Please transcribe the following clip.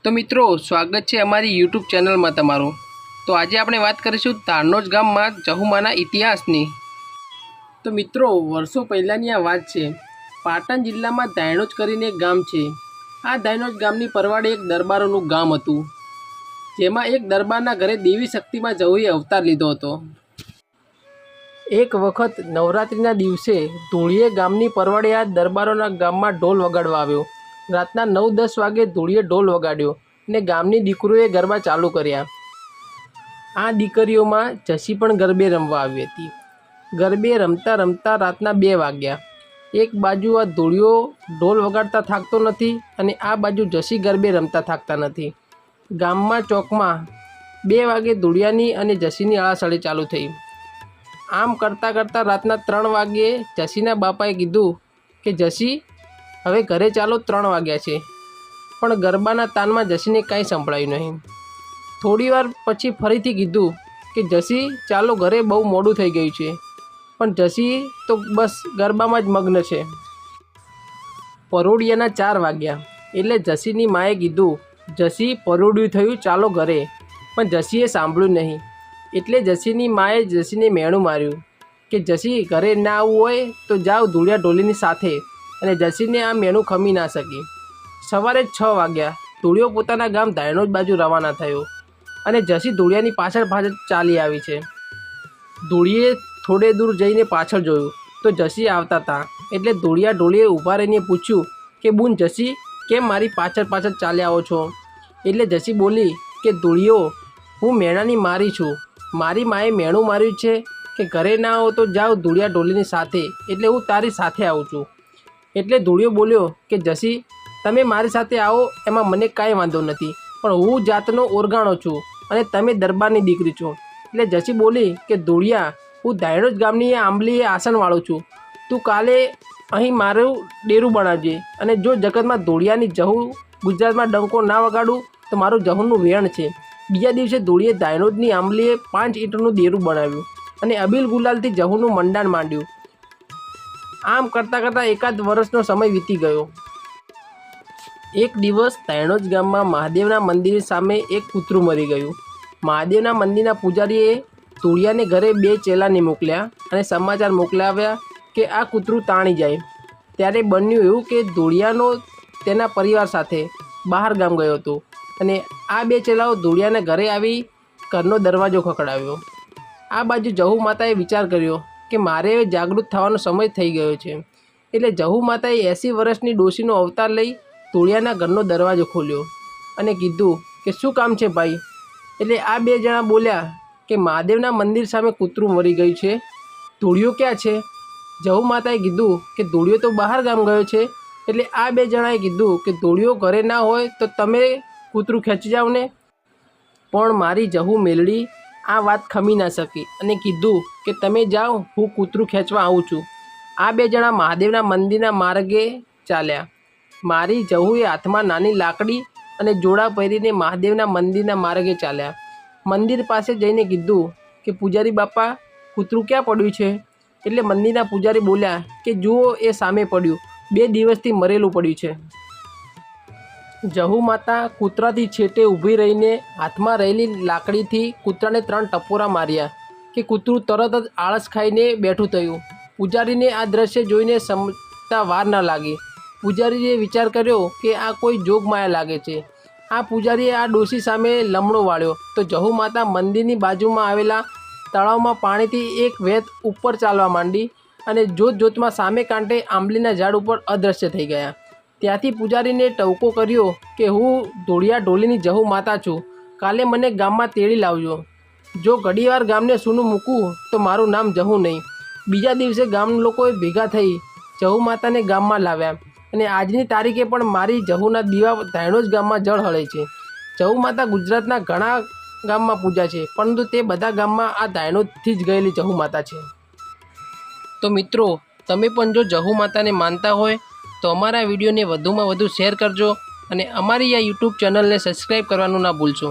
तो मित्रों स्वागत है अमारी यूट्यूब चैनल में तमारू। तो आज आपणे बात करीशुं तारनोज गाम में जहुमाना इतिहासनी। तो मित्रों वर्षों पहलानी आ वात छे। पाटण जिल्ला में धायणोज करीने एक गाम छे। आ धायणोज गामनी परवाड़े एक दरबारोनुं गाम हतुं, जेमां एक दरबारना घरे देवी शक्ति में जहुए अवतार लीधो हतो। एक वखत नवरात्रिना दिवसे धूळीए गामनी परवाड़े आ दरबारोना गाममां ढोल वगाड़वा आव्यो। रातना 9-10 वागे धूळीए ढोल वगाड्यो ने गामनी दीकरीओए गरबा चालू कर्या। आ दीकरीओमां जसी पण गरबे रमवा आवी हती। गरबे रमता रमता रातना 2 वाग्या। एक बाजू आ धूळीओ ढोल वगाड़ता थाकतो नथी अने आ बाजू जसी गरबे रमता थाकता नथी। गाममां चौकमां 2 वागे धूळियानी अने जसीनी आळासाળી चालू थई। आम करता करता रातना 3 वागे जसीना बापाए कीधुं के जसी हवे घरे चालो, 3 वाग्या छे। पण गरबाना तानमा जसीने कांई संभळायुं नहीं। थोड़ी वार पछी फरीथी कीधुं के जसी चालो घरे, बहु मोडुं थई गयुं छे। पण जसी तो बस गरबामां ज मग्न छे। परोडियाना 4 वाग्या एटले जसीनी माए कीधुं जसी परोडियुं थयुं, चालो घरे। पण जसीए सांभळ्युं नहीं एटले जसीनी माए जसीने मेणुं मार्युं के जसी घरे ना आववुं होय तो जाओ धूळिया ढोलीनी साथे। अने जसीने आ मेणुं खमी ना शकी। सवारे 6 वाग्या धूळियो पोताना गाम धायणोज बाजू रवाना थयो अने जसी धूळियानी पाछळ पाछळ चाली आवी छे। धूळिए थोड़े दूर जईने पाछळ जोयुं तो जसी आवता था। एटले धूळिया ढोलीए ऊभा रहीने पूछ्युं के बून जसी केम मारी पाछळ पाछळ चाल्या आवो छो? एटले जसी बोली के धूळियो हूँ मेणानी मारी छूं। मारी माए मेणुं मार्युं छे के घरे ना आવો तो जाओ धूळिया ढोलीनी साथे, एटले हूँ तारी साथे आવું છું। એટલે ધૂળિયો બોલ્યો કે જસી તમે મારી સાથે આવો એમાં મને કાંઈ વાંધો નથી, પણ હું જાતનો ઓરગાણો છું અને તમે દરબારની દીકરી છો। એટલે જસી બોલી કે ધૂળિયા હું ધાયણોજ ગામની આંબલીએ આસનવાળો છું। તું કાલે અહીં મારું ડેરું બનાવજે અને જો જગતમાં ધૂળિયાની જહુ ગુજરાતમાં ડંકો ના વગાડું તો મારું જહુનું વેણ છે। બીજા દિવસે ધૂળિએ ધાયણોજની આંબલીએ 5 ઈંટનું ડેરું બનાવ્યું અને અબીલ ગુલાલથી જહુનું મંડાણ માંડ્યું। आम करता करता एकाद वर्षनो समय वीती गयो। एक दिवस धायणोज गाममां महादेवना मंदिर सामे एक कूतरू मरी गयुं। महादेवना मंदिरना पूजारीए धूळियाने घरे 2 चेलाने मोकल्या अने समाचार मोकलाव्या के आ कूतरू ताणी जाय। त्यारे बन्युं एवुं के धूळियानो तेना परिवार साथे बहार गाम गयो हतो अने आ 2 चेलाओ धूळियाने घरे आवी घरनो दरवाजो खखडाव्यो। आ बाजु जहू माताए विचार कर्यो के मारे जागृत थवानो समय थई गयो छे। एटले जहू माताए 80 वर्षनी डोशीनो अवतार लई धूळियाना घरनो दरवाजो खोल्यो अने कीधुं के शुं काम छे भाई? एटले आ 2 जणा बोल्या के महादेवना मंदिर सामे कूतरू मरी गयुं छे, धूळियो क्यां छे? जहू माताए कीधुं के धूळियो तो बहार गाम गयो छे। एटले आ 2 जणाए कीधुं के धूळियो घरे ना होय तो तमे कूतरू खेंची जाओ ने। पण मारी जहू मेलडी आ बात खमी ना शकी अने कीधुं के तमे जाओ, हूँ कूतरू खेंचवा आऊँ छूँ। आ 2 जणा महादेवना मंदिरना मार्गे चाल्या। मारी जहूए हाथमां नानी लाकड़ी अने जोड़ा पहेरीने महादेवना मंदिरना मार्गे चाल्या। मंदिर पासे जईने कीधुं के पूजारी बापा कूतरू क्यां पड्युं छे? एटले मंदिरना पूजारी बोल्या के जुओ ए सामे पड्युं, 2 दिवसथी मरेલું पड्युं छे। जहू माता कूतराथी छेटे ऊभी रहीने हाथमां रहेली लाकड़ीथी कूतराने 3 टपोरा मार्या के कूतरू तरत ज आळस खाईने बेठुं थयुं। पूजारीने आ दृश्य जोईने समजता वार न लागी। पूजारीए विचार कर्यो के आ कोई जोगमाया लागे छे। आ पूजारीए आ डोशी सामे लमणो वाळ्यो तो जहू माता मंदिरनी बाजुमां आवेला तळावमां पाणीथी एक वेत उपर चालवा मांडी अने जोत जोतमां सामे कांठे आंबलीना झाड़ उपर अदृश्य थई गया। त्याथी पूजारीने टवको कर्यो के हूँ धूळिया ढोलीनी जहू माता छूं, काले मने गाममां तेड़ी लावजो। जो घड़ीवार गामने सूનું मूकूं तो मारुं नाम जहू नहीं। बीजा दिवसे गाम लोकोए भेगा थई जहू माताने गाममां लाव्या अने आजनी तारीखे पण मारी जहूना दीवा धायणोज गाममां जळ हळे छे। जहू माता गुजरातना घणा गाममां पूजा छे, परंतु ते बधा गाममां आ धायणोजथी ज गयेली जहू माता छे। तो मित्रों तमे पण जो जहू माताने मानता होय तो अमारा विडियो ने वधुमां वधु शेर करजो अने अमारी आ यूट्यूब चेनल ने सब्सक्राइब करवानुं ना भूलशो।